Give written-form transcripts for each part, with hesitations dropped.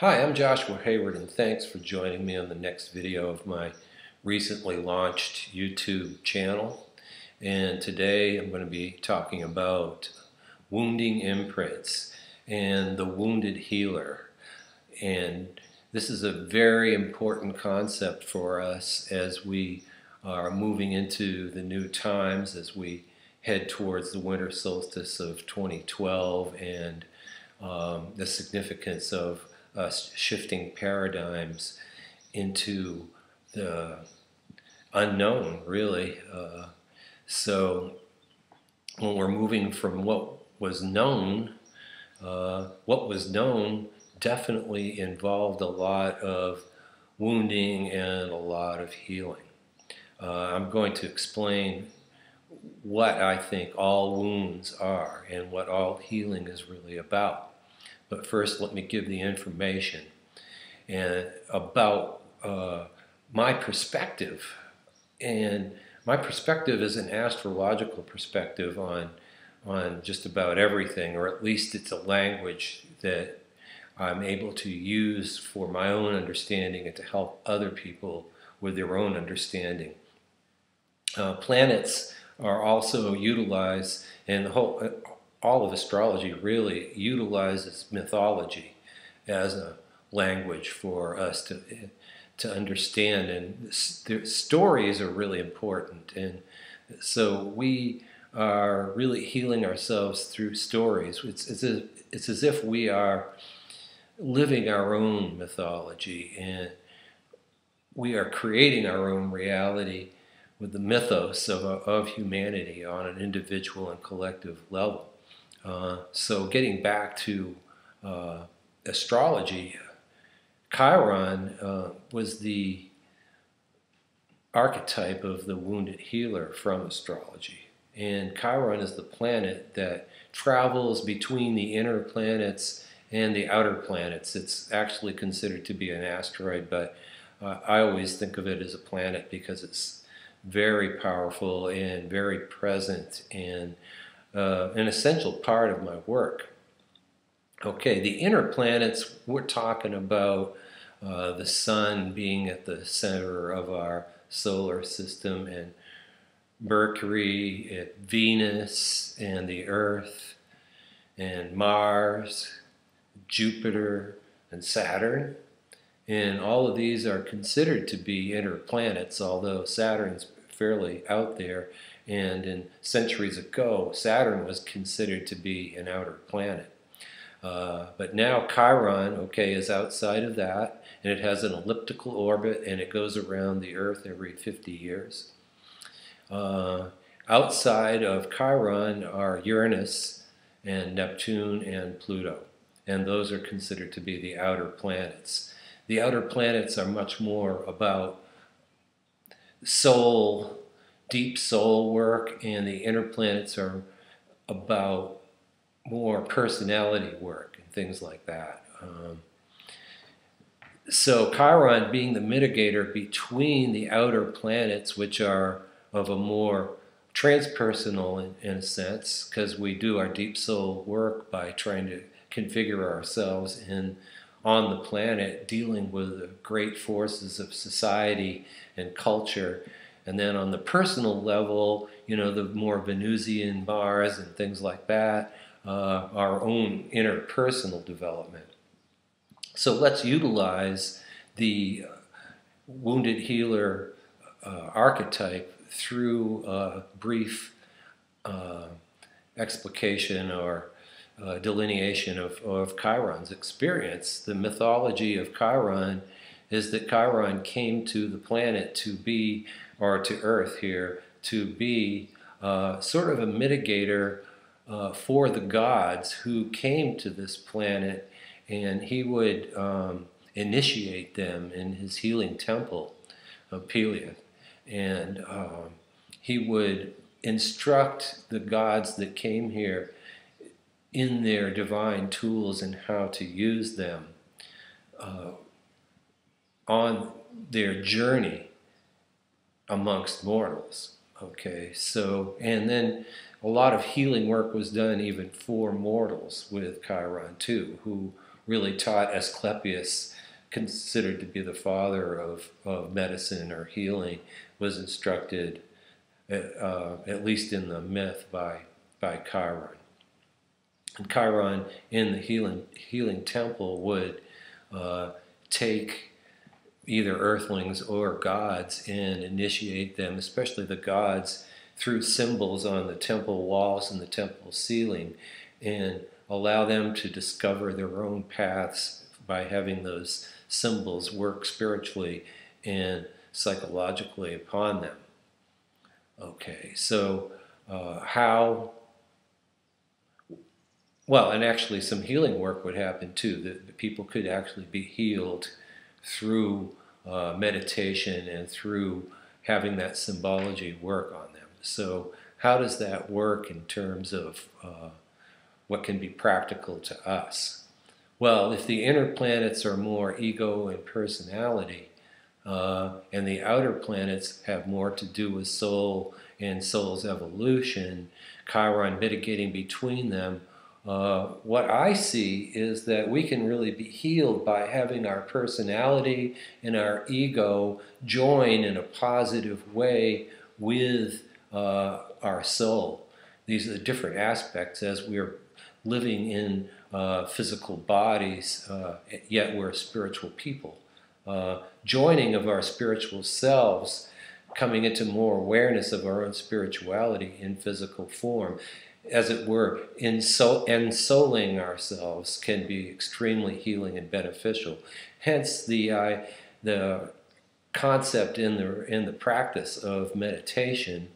Hi, I'm Joshua Hayward, and thanks for joining me on the next video of my recently launched YouTube channel. And today I'm going to be talking about wounding imprints and the wounded healer. And this is a very important concept for us as we are moving into the new times, as we head towards the winter solstice of 2012 and the significance of shifting paradigms into the unknown, really. So when we're moving from what was known definitely involved a lot of wounding and a lot of healing. I'm going to explain what I think all wounds are and what all healing is really about. But first, let me give the information and about my perspective. And my perspective is an astrological perspective on just about everything, or at least it's a language that I'm able to use for my own understanding and to help other people with their own understanding. Planets are also utilized, and all of astrology really utilizes mythology as a language for us to understand, and stories are really important. And so we are really healing ourselves through stories. It's as if we are living our own mythology, and we are creating our own reality with the mythos of humanity on an individual and collective level. So getting back to astrology, Chiron was the archetype of the wounded healer from astrology. And Chiron is the planet that travels between the inner planets and the outer planets. It's actually considered to be an asteroid, but I always think of it as a planet because it's very powerful and very present and an essential part of my work. Okay, the inner planets, we're talking about the sun being at the center of our solar system, and Mercury, and Venus, and the Earth, and Mars, Jupiter, and Saturn. And all of these are considered to be inner planets, although Saturn's fairly out there. And in centuries ago, Saturn was considered to be an outer planet. But now Chiron, okay, is outside of that, and it has an elliptical orbit, and it goes around the Earth every 50 years. Outside of Chiron are Uranus and Neptune and Pluto, and those are considered to be the outer planets. The outer planets are much more about soul, deep soul work, and the inner planets are about more personality work and things like that. So Chiron being the mitigator between the outer planets, which are of a more transpersonal in a sense, because we do our deep soul work by trying to configure ourselves on the planet, dealing with the great forces of society and culture. And then on the personal level, you know, the more Venusian Mars and things like that, our own inner personal development. So let's utilize the wounded healer archetype through a brief explication or delineation of Chiron's experience. The mythology of Chiron is that Chiron came to the planet to be, or to Earth here, to be sort of a mitigator for the gods who came to this planet, and he would initiate them in his healing temple of Pelion. And he would instruct the gods that came here in their divine tools and how to use them on their journey amongst mortals. Okay, so, and then a lot of healing work was done even for mortals with Chiron too, who really taught Asclepius, considered to be the father of medicine or healing, was instructed, at least in the myth, by Chiron. And Chiron in the healing temple would take either earthlings or gods and initiate them, especially the gods, through symbols on the temple walls and the temple ceiling, and allow them to discover their own paths by having those symbols work spiritually and psychologically upon them. Okay, so well, and actually some healing work would happen too. The people could actually be healed through meditation and through having that symbology work on them. So how does that work in terms of what can be practical to us? Well, if the inner planets are more ego and personality, and the outer planets have more to do with soul and soul's evolution, Chiron mitigating between them, what I see is that we can really be healed by having our personality and our ego join in a positive way with our soul. These are the different aspects as we're living in physical bodies, yet we're spiritual people. Joining of our spiritual selves, coming into more awareness of our own spirituality in physical form, as it were, ensouling ourselves, can be extremely healing and beneficial. Hence the concept in the practice of meditation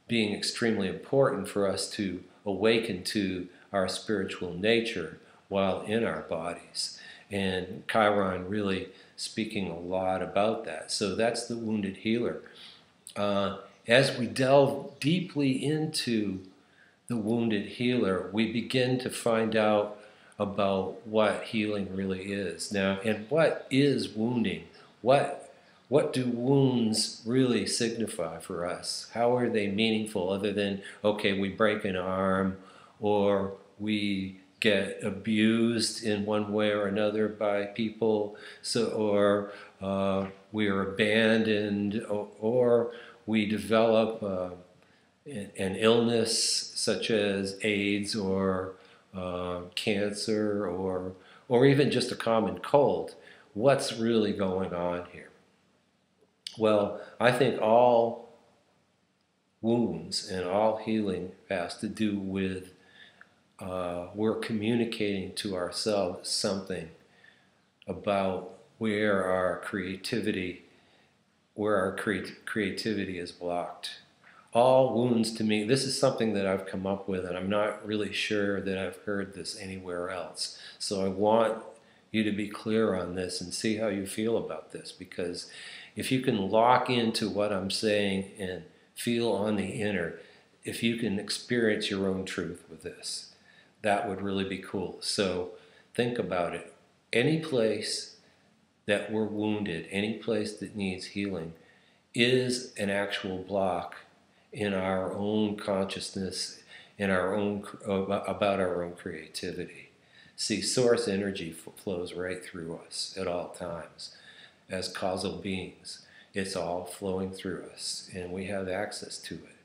being extremely important for us to awaken to our spiritual nature while in our bodies. And Chiron really speaking a lot about that. So that's the wounded healer. As we delve deeply into the wounded healer, we begin to find out about what healing really is. Now, and what is wounding? What do wounds really signify for us? How are they meaningful other than, okay, we break an arm or we get abused in one way or another by people, or we are abandoned, or we develop an illness such as AIDS or cancer, or even just a common cold. What's really going on here? Well, I think all wounds and all healing has to do with we're communicating to ourselves something about where our creativity is blocked. All wounds, to me, this is something that I've come up with, and I'm not really sure that I've heard this anywhere else. So I want you to be clear on this and see how you feel about this, because if you can lock into what I'm saying and feel on the inner, if you can experience your own truth with this, that would really be cool. So think about it. Any place that we're wounded, any place that needs healing, is an actual block in our own consciousness, in our own about our own creativity. See, source energy flows right through us at all times. As causal beings, it's all flowing through us, and we have access to it.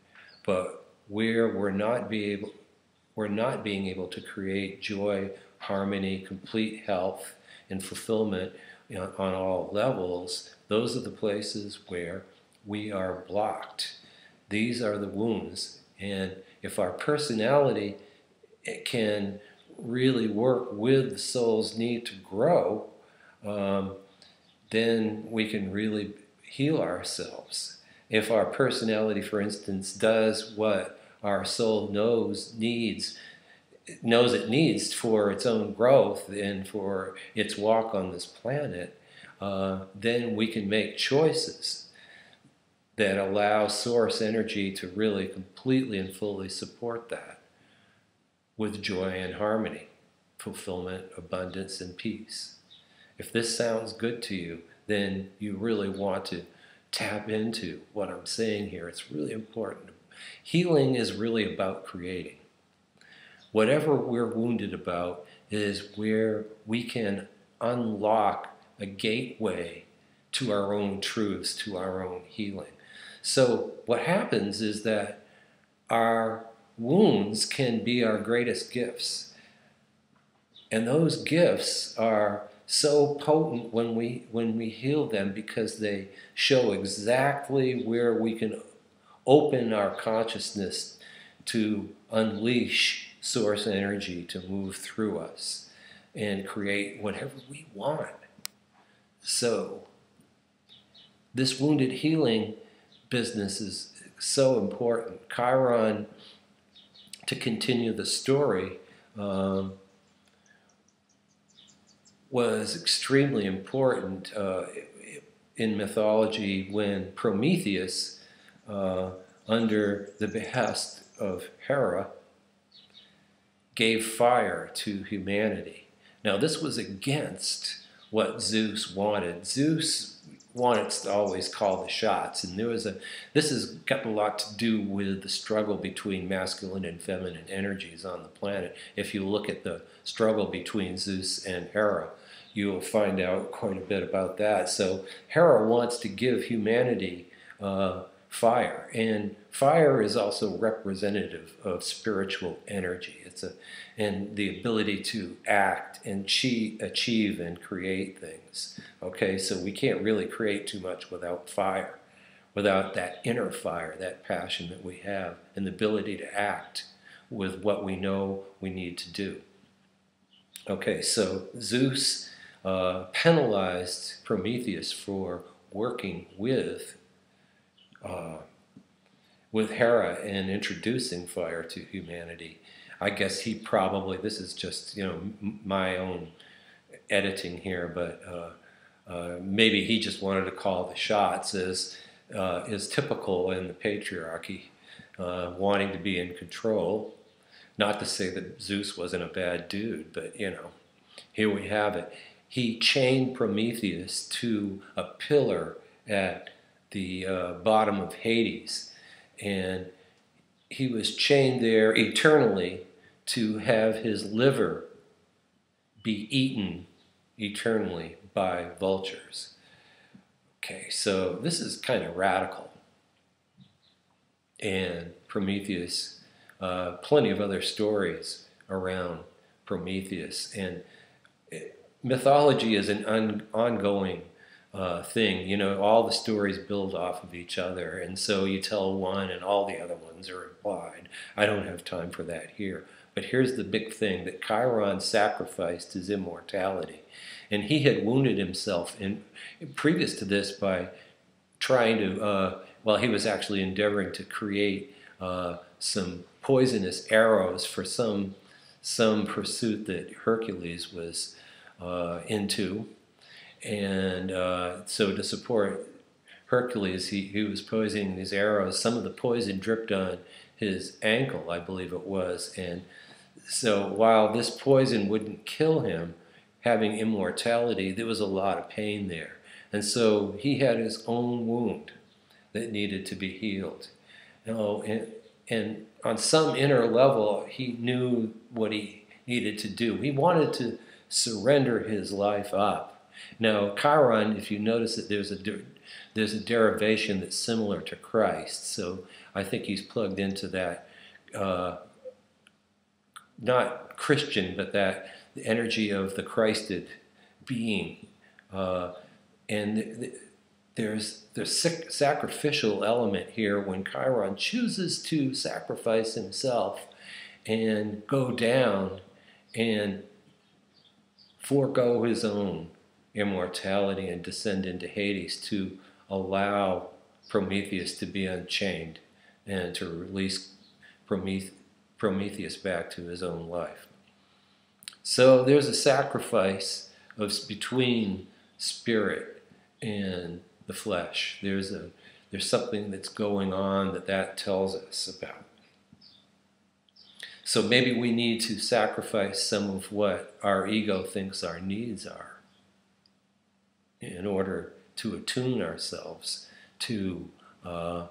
But where we're not being able to create joy, harmony, complete health, and fulfillment on all levels, those are the places where we are blocked. These are the wounds. And if our personality can really work with the soul's need to grow, then we can really heal ourselves. If our personality, for instance, does what our soul knows it needs for its own growth and for its walk on this planet, then we can make choices that allow source energy to really completely and fully support that with joy and harmony, fulfillment, abundance, and peace. If this sounds good to you, then you really want to tap into what I'm saying here. It's really important. Healing is really about creating. Whatever we're wounded about is where we can unlock a gateway to our own truths, to our own healing. So what happens is that our wounds can be our greatest gifts. And those gifts are so potent when we heal them, because they show exactly where we can open our consciousness to unleash source energy to move through us and create whatever we want. So this wounded healing business is so important. Chiron, to continue the story, was extremely important in mythology when Prometheus, under the behest of Hera, gave fire to humanity. Now, this was against what Zeus wanted. Zeus wanted to always call the shots, and this has got a lot to do with the struggle between masculine and feminine energies on the planet. If you look at the struggle between Zeus and Hera, you will find out quite a bit about that. So Hera wants to give humanity fire, and fire is also representative of spiritual energy. And the ability to act and achieve and create things. Okay, so we can't really create too much without fire, without that inner fire, that passion that we have, and the ability to act with what we know we need to do. Okay, so Zeus penalized Prometheus for working with Hera and introducing fire to humanity. I guess he probably, this is just, my own editing here, but maybe he just wanted to call the shots, as is typical in the patriarchy, wanting to be in control. Not to say that Zeus wasn't a bad dude, but here we have it. He chained Prometheus to a pillar at the bottom of Hades, and he was chained there eternally to have his liver be eaten eternally by vultures. Okay, so this is kind of radical. And Prometheus, plenty of other stories around Prometheus. And mythology is an ongoing thing. All the stories build off of each other, and so you tell one and all the other ones are implied. I don't have time for that here. But here's the big thing, that Chiron sacrificed his immortality. And he had wounded himself previous to this by trying to, he was actually endeavoring to create some poisonous arrows for some pursuit that Hercules was into. And so to support Hercules, he was poisoning these arrows. Some of the poison dripped on his ankle, I believe it was. And so while this poison wouldn't kill him, having immortality, there was a lot of pain there. And so he had his own wound that needed to be healed. And on some inner level, he knew what he needed to do. He wanted to surrender his life up. Now, Chiron, if you notice that there's a derivation that's similar to Christ, so I think he's plugged into that, not Christian, but that the energy of the Christed being. And there's sacrificial element here when Chiron chooses to sacrifice himself and go down and forego his own immortality and descend into Hades to allow Prometheus to be unchained and to release Prometheus back to his own life. So there's a sacrifice between spirit and the flesh. There's something that's going on that tells us about. So maybe we need to sacrifice some of what our ego thinks our needs are in order to attune ourselves to our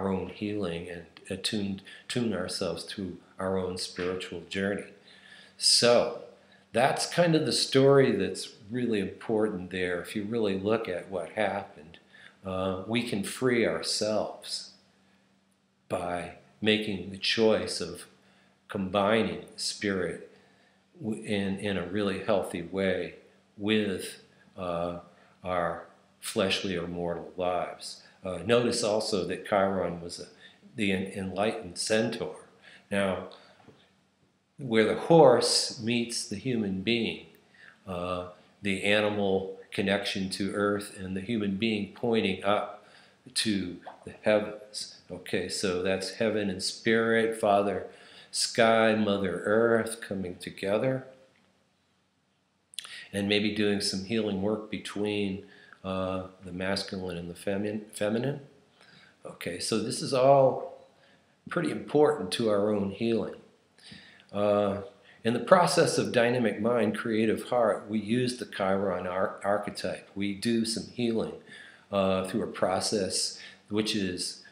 own healing and attune ourselves to our own spiritual journey. So that's kind of the story that's really important there. If you really look at what happened, we can free ourselves by making the choice of combining spirit in a really healthy way with our fleshly or mortal lives. Notice also that Chiron was the enlightened centaur. Now, where the horse meets the human being, the animal connection to earth and the human being pointing up to the heavens. Okay, so that's heaven and spirit, Father Sky, Mother Earth coming together, and maybe doing some healing work between the masculine and the feminine. Okay, so this is all pretty important to our own healing. In the process of dynamic mind, creative heart, we use the Chiron archetype. We do some healing through a process which is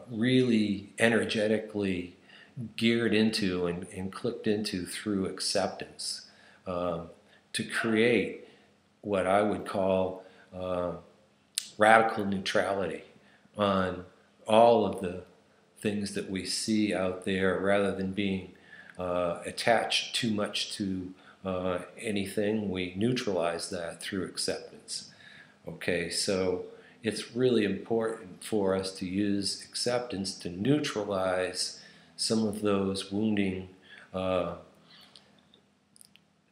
really energetically geared into and clicked into through acceptance to create what I would call radical neutrality on all of the things that we see out there, rather than being attached too much to anything. We neutralize that through acceptance. Okay, so it's really important for us to use acceptance to neutralize some of those wounding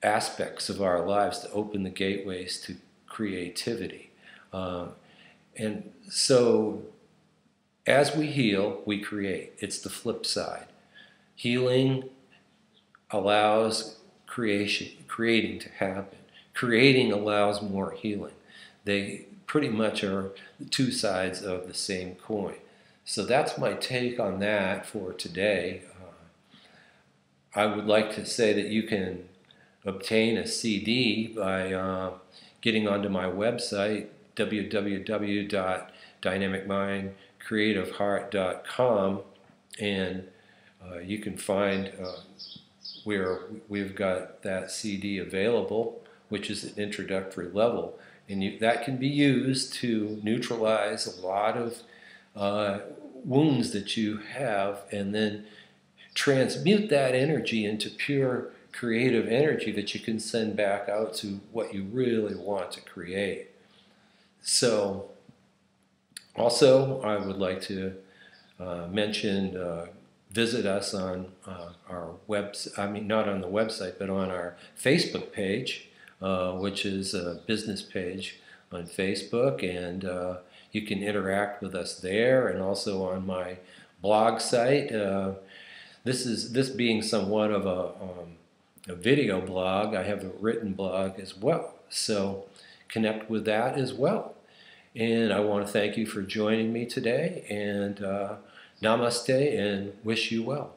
aspects of our lives, to open the gateways to creativity. And so as we heal, we create. It's the flip side. Healing allows creating to happen. Creating allows more healing. They pretty much are the two sides of the same coin. So that's my take on that for today. I would like to say that you can obtain a CD by getting onto my website, www.dynamicmindcreativeheart.com, and you can find where we've got that CD available, which is an introductory level. And that can be used to neutralize a lot of wounds that you have, and then transmute that energy into pure creative energy that you can send back out to what you really want to create. So also I would like to mention visit us on our website, I mean not on the website, but on our Facebook page, which is a business page on Facebook, and you can interact with us there, and also on my blog site. This being somewhat of a video blog, I have a written blog as well, so connect with that as well. And I want to thank you for joining me today, and namaste, and wish you well.